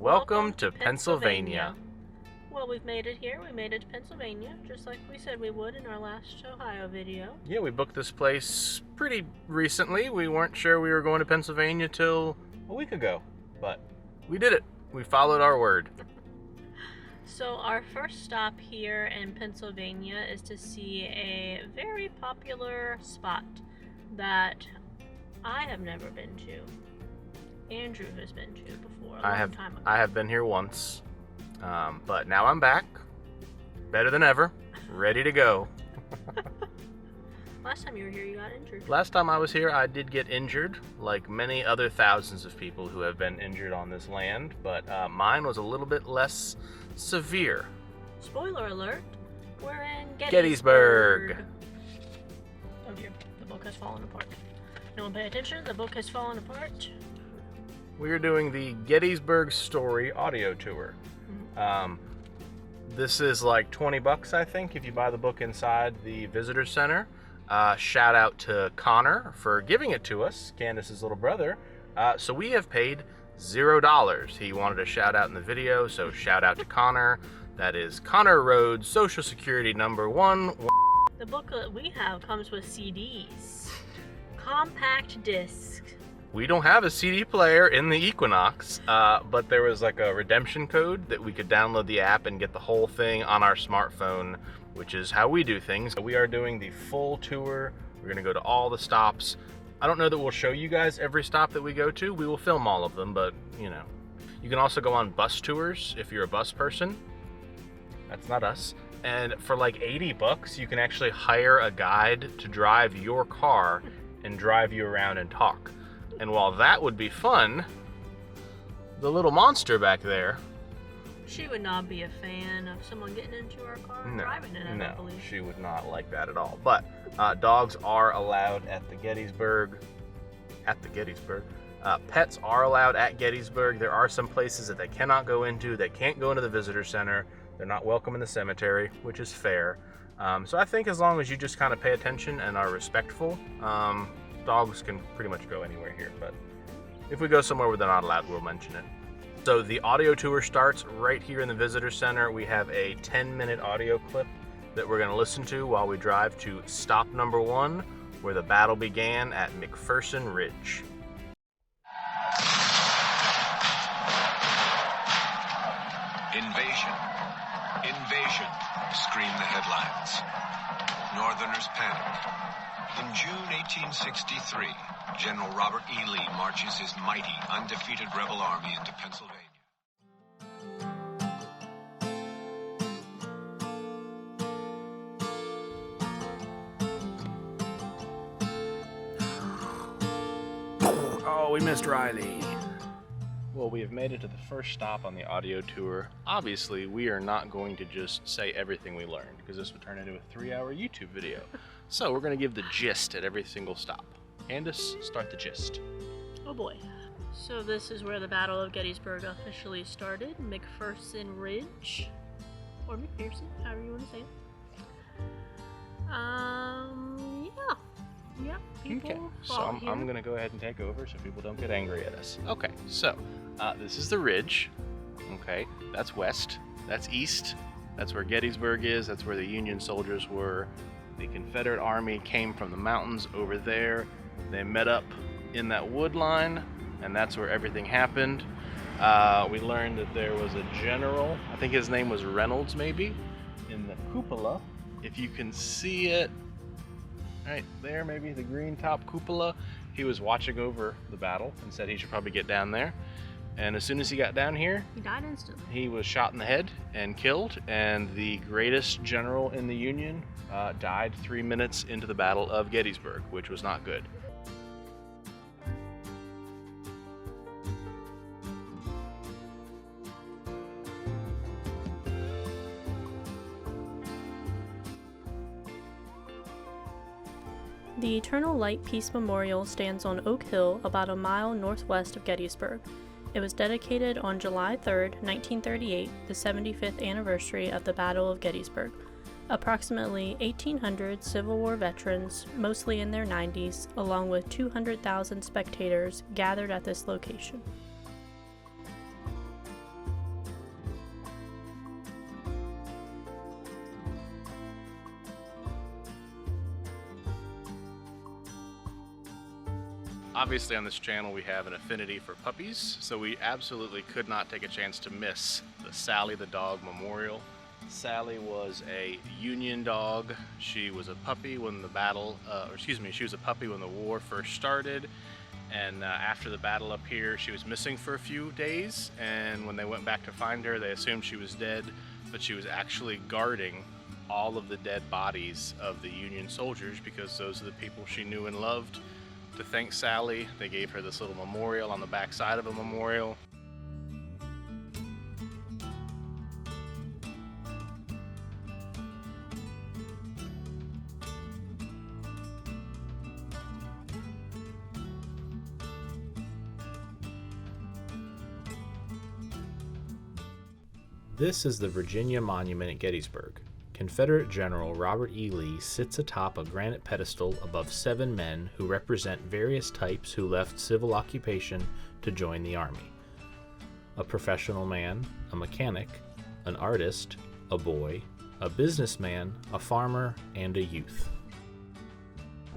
Welcome to Pennsylvania. Well, we've made it here. We made it to Pennsylvania, just like we said we would in our last Ohio video. Yeah, we booked this place pretty recently. We weren't sure we were going to Pennsylvania till a week ago, but we did it. We followed our word. So our first stop here in Pennsylvania is to see a very popular spot that I have never been to. Andrew has been to before, a long time ago. I have been here once, but now I'm back, better than ever, ready to go. Last time you were here, you got injured. Last time I was here, I did get injured, like many other thousands of people who have been injured on this land, but mine was a little bit less severe. Spoiler alert, we're in Gettysburg. Oh dear, the book has fallen apart. No one pay attention, the book has fallen apart. We're doing the Gettysburg Story audio tour. This is like $20, I think, if you buy the book inside the visitor center. Shout out to Connor for giving it to us, Candace's little brother. So we have paid $0. He wanted a shout out in the video, so shout out to Connor. That is Connor Rhodes, Social Security number 1. The book that we have comes with CDs, compact discs. We don't have a CD player in the Equinox, but there was like a redemption code that we could download the app and get the whole thing on our smartphone, which is how we do things. We are doing the full tour. We're gonna go to all the stops. I don't know that we'll show you guys every stop that we go to. We will film all of them, but you know. You can also go on bus tours if you're a bus person. That's not us. And for like $80, you can actually hire a guide to drive your car and drive you around and talk. And while that would be fun, the little monster back there... She would not be a fan of someone getting into our car and driving it, I believe. No, she would not like that at all. But dogs are allowed at the Gettysburg. Pets are allowed at Gettysburg. There are some places that they cannot go into. They can't go into the visitor center. They're not welcome in the cemetery, which is fair. So I think as long as you just kind of pay attention and are respectful, dogs can pretty much go anywhere here, but if we go somewhere where they're not allowed, we'll mention it. So the audio tour starts right here in the visitor center. We have a 10-minute audio clip that we're going to listen to while we drive to stop number 1, where the battle began at McPherson Ridge. Invasion. Invasion, scream the headlines. Northerners panic. In June 1863, General Robert E. Lee marches his mighty, undefeated rebel army into Pennsylvania. Oh, we missed Riley. Well, we have made it to the first stop on the audio tour. Obviously, we are not going to just say everything we learned, because this would turn into a 3-hour YouTube video. So we're going to give the gist at every single stop. Candace, start the gist. Oh boy. So this is where the Battle of Gettysburg officially started. McPherson Ridge. Or McPherson, however you want to say it. Yeah, people Okay, so I'm going to go ahead and take over so people don't get angry at us. Okay, so this is the ridge. Okay, that's west. That's east. That's where Gettysburg is. That's where the Union soldiers were. The Confederate Army came from the mountains over there. They met up in that wood line, and that's where everything happened. We learned that there was a general, I think his name was Reynolds maybe, in the cupola. If you can see it, right there, maybe the green top cupola. He was watching over the battle and said he should probably get down there. And as soon as he got down here, he died instantly. He was shot in the head and killed, and the greatest general in the Union died 3 minutes into the Battle of Gettysburg, which was not good. The Eternal Light Peace Memorial stands on Oak Hill, about a mile northwest of Gettysburg. It was dedicated on July 3, 1938, the 75th anniversary of the Battle of Gettysburg. Approximately 1,800 Civil War veterans, mostly in their 90s, along with 200,000 spectators, gathered at this location. Obviously on this channel we have an affinity for puppies, so we absolutely could not take a chance to miss the Sallie the Dog Memorial. Sallie was a Union dog. She was a puppy when the she was a puppy when the war first started, and after the battle up here she was missing for a few days, and when they went back to find her they assumed she was dead, but she was actually guarding all of the dead bodies of the Union soldiers because those are the people she knew and loved. To thank Sallie, they gave her this little memorial on the back side of a memorial. This is the Virginia Monument at Gettysburg. Confederate General Robert E. Lee sits atop a granite pedestal above 7 men who represent various types who left civil occupation to join the Army. A professional man, a mechanic, an artist, a boy, a businessman, a farmer, and a youth.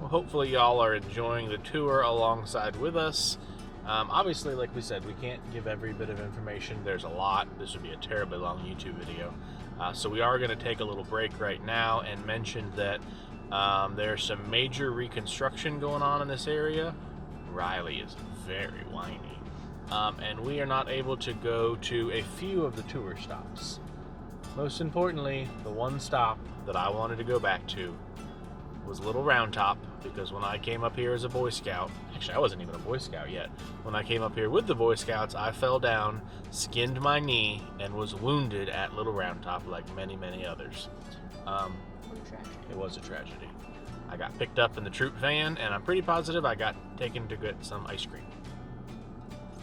Well, hopefully y'all are enjoying the tour alongside with us. Obviously, like we said, we can't give every bit of information. There's a lot. This would be a terribly long YouTube video. So we are going to take a little break right now and mention that there's some major reconstruction going on in this area. Riley is very whiny. And we are not able to go to a few of the tour stops. Most importantly, the one stop that I wanted to go back to was Little Round Top, because when I came up here as a Boy Scout, actually I wasn't even a Boy Scout yet, when I came up here with the Boy Scouts, I fell down, skinned my knee, and was wounded at Little Round Top like many, many others. It was a tragedy. I got picked up in the troop van, and I'm pretty positive I got taken to get some ice cream.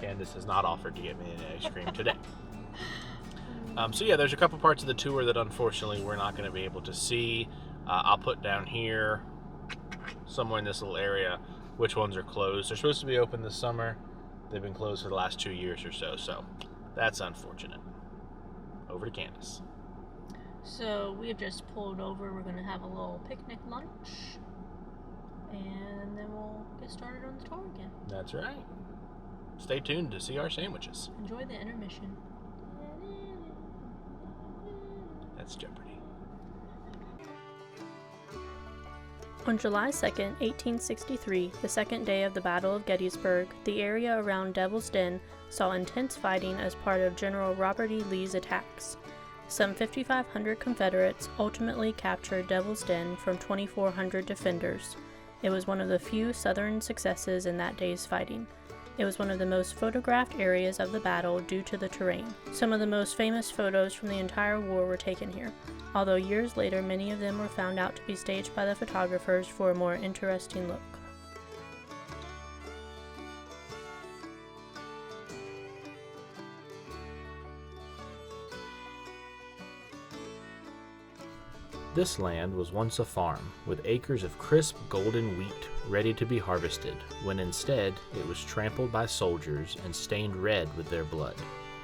Candace has not offered to get me any ice cream today. So yeah, there's a couple parts of the tour that unfortunately we're not going to be able to see. I'll put down here, somewhere in this little area, which ones are closed. They're supposed to be open this summer. They've been closed for the last 2 years or so, so that's unfortunate. Over to Candace. So we have just pulled over. We're going to have a little picnic lunch, and then we'll get started on the tour again. That's right. Stay tuned to see our sandwiches. Enjoy the intermission. That's Jeopardy. On July 2, 1863, the second day of the Battle of Gettysburg, the area around Devil's Den saw intense fighting as part of General Robert E. Lee's attacks. Some 5,500 Confederates ultimately captured Devil's Den from 2,400 defenders. It was one of the few Southern successes in that day's fighting. It was one of the most photographed areas of the battle due to the terrain. Some of the most famous photos from the entire war were taken here, although years later many of them were found out to be staged by the photographers for a more interesting look. This land was once a farm, with acres of crisp golden wheat ready to be harvested, when instead it was trampled by soldiers and stained red with their blood.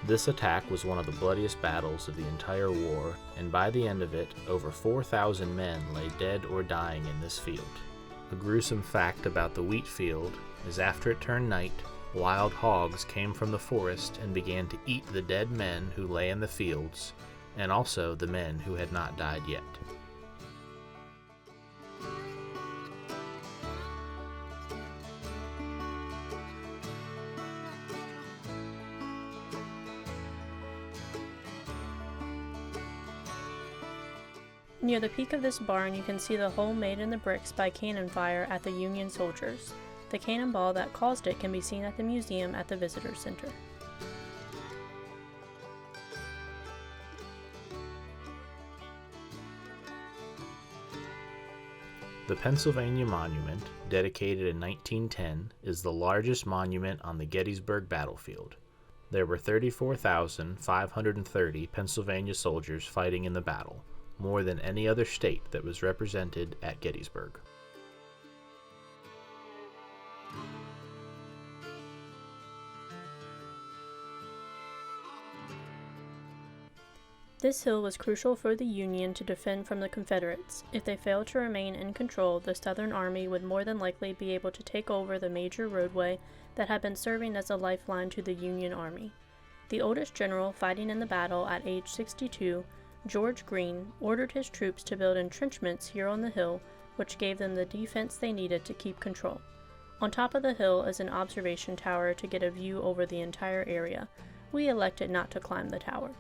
This attack was one of the bloodiest battles of the entire war, and by the end of it, over 4,000 men lay dead or dying in this field. A gruesome fact about the wheat field is after it turned night, wild hogs came from the forest and began to eat the dead men who lay in the fields, and also the men who had not died yet. Near the peak of this barn you can see the hole made in the bricks by cannon fire at the Union soldiers. The cannonball that caused it can be seen at the museum at the Visitor Center. The Pennsylvania Monument, dedicated in 1910, is the largest monument on the Gettysburg battlefield. There were 34,530 Pennsylvania soldiers fighting in the battle, more than any other state that was represented at Gettysburg. This hill was crucial for the Union to defend from the Confederates. If they failed to remain in control, the Southern Army would more than likely be able to take over the major roadway that had been serving as a lifeline to the Union Army. The oldest general fighting in the battle at age 62, George Greene, ordered his troops to build entrenchments here on the hill, which gave them the defense they needed to keep control. On top of the hill is an observation tower to get a view over the entire area. We elected not to climb the tower.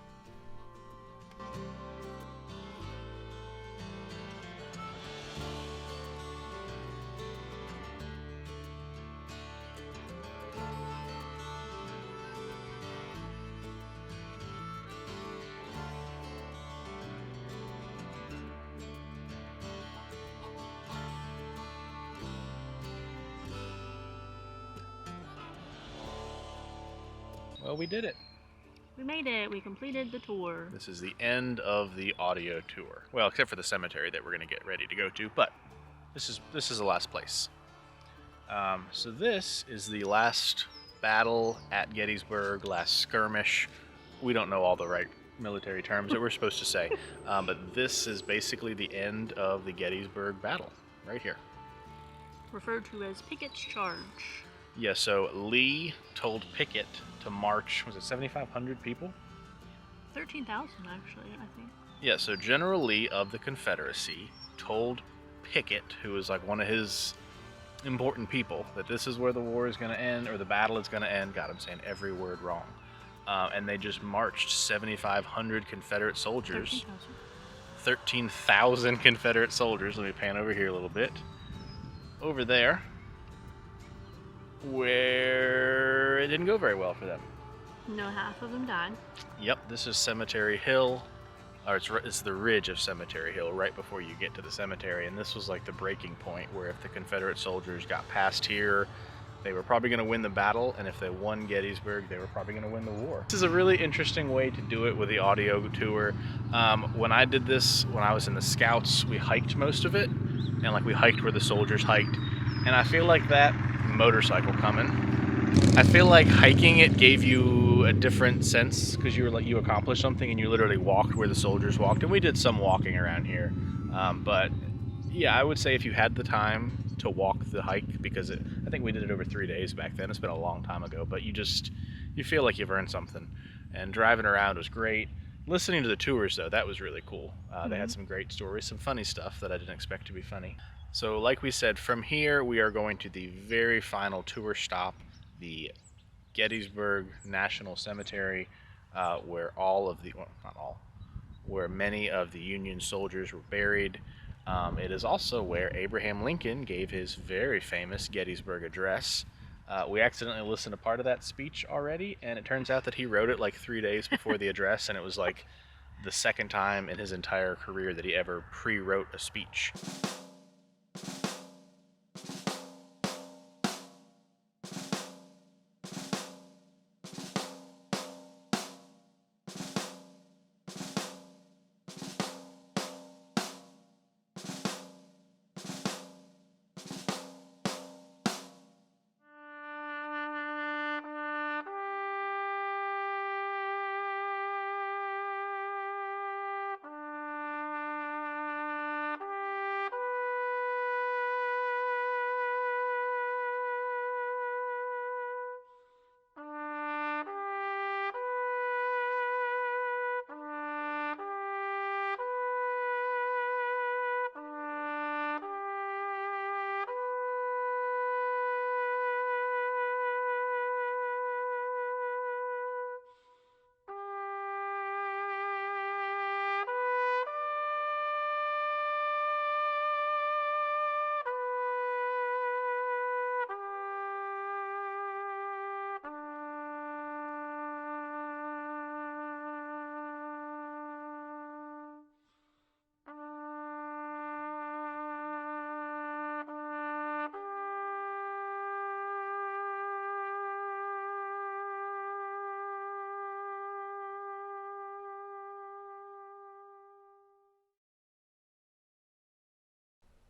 Well, we did it. We made it. We completed the tour. This is the end of the audio tour. Well, except for the cemetery that we're going to get ready to go to, but this is the last place. So this is the last battle at Gettysburg, last skirmish. We don't know all the right military terms that we're supposed to say, but this is basically the end of the Gettysburg battle, right here. Referred to as Pickett's charge. Yeah, so Lee told Pickett to march, was it 7,500 people? 13,000, actually, I think. Yeah, so General Lee of the Confederacy told Pickett, who was like one of his important people, that this is where the war is going to end, or the battle is going to end. God, I'm saying every word wrong. And they just marched 7,500 Confederate soldiers. 13,000 Confederate soldiers. Let me pan over here a little bit. Over there, where it didn't go very well for them. No, half of them died. Yep, this is Cemetery Hill, or it's the ridge of Cemetery Hill right before you get to the cemetery, and this was like the breaking point where if the Confederate soldiers got past here, they were probably going to win the battle, and if they won Gettysburg, they were probably going to win the war. This is a really interesting way to do it with the audio tour. When I did this, when I was in the Scouts, we hiked most of it, and like we hiked where the soldiers hiked, and I feel like that motorcycle coming, I feel like hiking it gave you a different sense because you were like, you accomplished something and you literally walked where the soldiers walked, and we did some walking around here, but yeah, I would say if you had the time to walk the hike, because I think we did it over 3 days back then, it's been a long time ago, but you feel like you've earned something. And driving around was great. Listening to the tours though, that was really cool. They had some great stories, some funny stuff that I didn't expect to be funny. So like we said, from here we are going to the very final tour stop, the Gettysburg National Cemetery, where where many of the Union soldiers were buried. It is also where Abraham Lincoln gave his very famous Gettysburg Address. We accidentally listened to part of that speech already, and it turns out that he wrote it like 3 days before the address, and it was like the second time in his entire career that he ever pre-wrote a speech.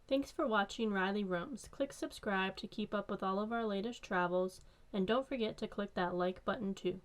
Thanks for watching Riley Roams. Click subscribe to keep up with all of our latest travels, and don't forget to click that like button too.